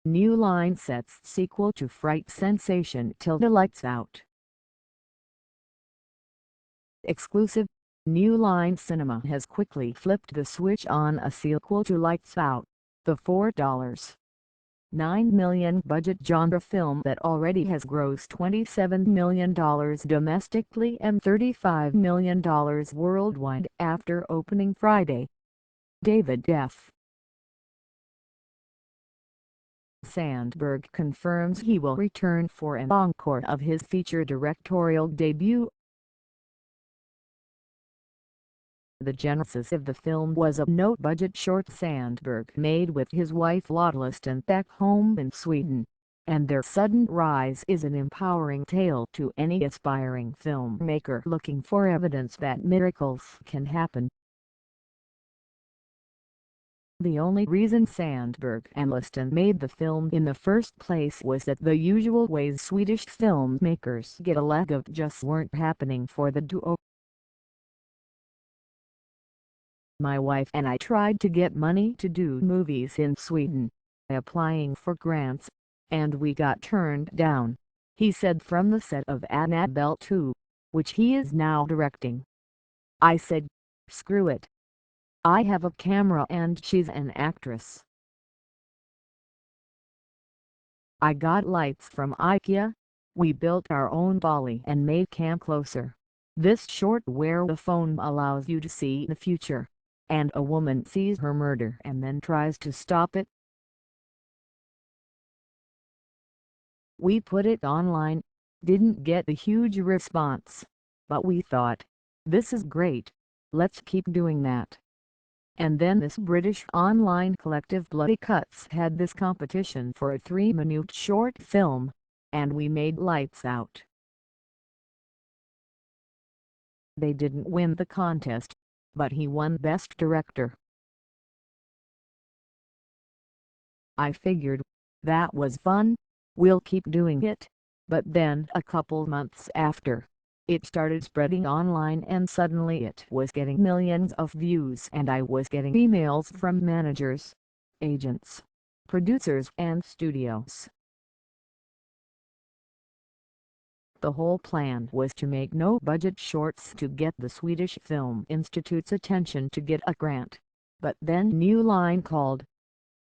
New Line sets sequel to Fright sensation Till the Lights Out. Exclusive. New Line Cinema has quickly flipped the switch on a sequel to Lights Out, the $4.9 million budget genre film that already has grossed $27 million domestically and $35 million worldwide after opening Friday. David F. Sandberg confirms he will return for an encore of his feature directorial debut. The genesis of the film was a no-budget short Sandberg made with his wife Lotta Lundstedt back home in Sweden, and their sudden rise is an empowering tale to any aspiring filmmaker looking for evidence that miracles can happen. The only reason Sandberg and Lundstedt made the film in the first place was that the usual ways Swedish filmmakers get a leg up just weren't happening for the duo. "My wife and I tried to get money to do movies in Sweden, applying for grants, and we got turned down," he said from the set of Annabelle 2, which he is now directing. "I said, screw it. I have a camera and she's an actress. I got lights from IKEA, we built our own Bolly and made cam closer. This short where the phone allows you to see the future, and a woman sees her murder and then tries to stop it. We put it online, didn't get a huge response, but we thought, this is great, let's keep doing that. And then this British online collective Bloody Cuts had this competition for a 3-minute short film, and we made Lights Out. They didn't win the contest, but he won Best Director. I figured, that was fun, we'll keep doing it, but then a couple months after, it started spreading online and suddenly it was getting millions of views and I was getting emails from managers, agents, producers and studios. The whole plan was to make no-budget shorts to get the Swedish Film Institute's attention to get a grant, but then New Line called.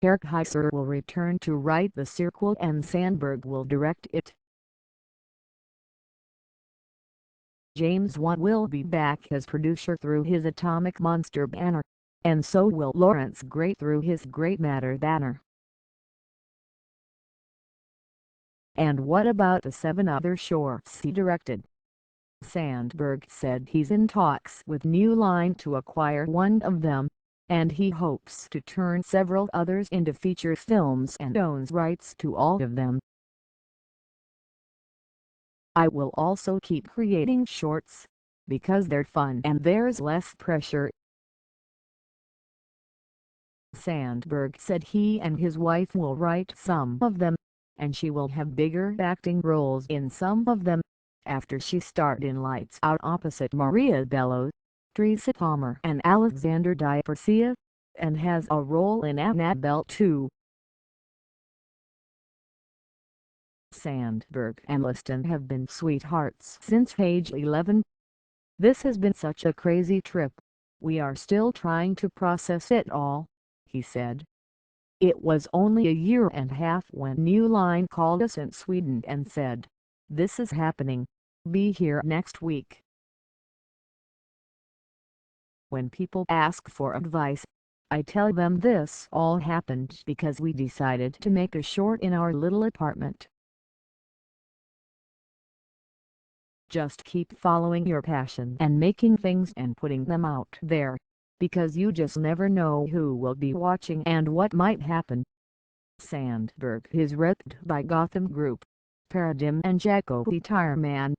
Erik Heiser will return to write the sequel and Sandberg will direct it. James Wan will be back as producer through his Atomic Monster banner, and so will Lawrence Gray through his Great Matter banner. And what about the 7 other shorts he directed? Sandberg said he's in talks with New Line to acquire one of them, and he hopes to turn several others into feature films and owns rights to all of them. "I will also keep creating shorts, because they're fun and there's less pressure." Sandberg said he and his wife will write some of them, and she will have bigger acting roles in some of them, after she starred in Lights Out opposite Maria Bello, Teresa Palmer and Alexander Di and has a role in Annabelle 2. Sandberg and Lundstedt have been sweethearts since age 11. "This has been such a crazy trip, we are still trying to process it all," he said. "It was only a year and a half when New Line called us in Sweden and said, this is happening, be here next week." "When people ask for advice, I tell them this all happened because we decided to make a short in our little apartment. Just keep following your passion and making things and putting them out there, because you just never know who will be watching and what might happen." Sandberg is repped by Gotham Group, Paradigm and Jacoby Tireman.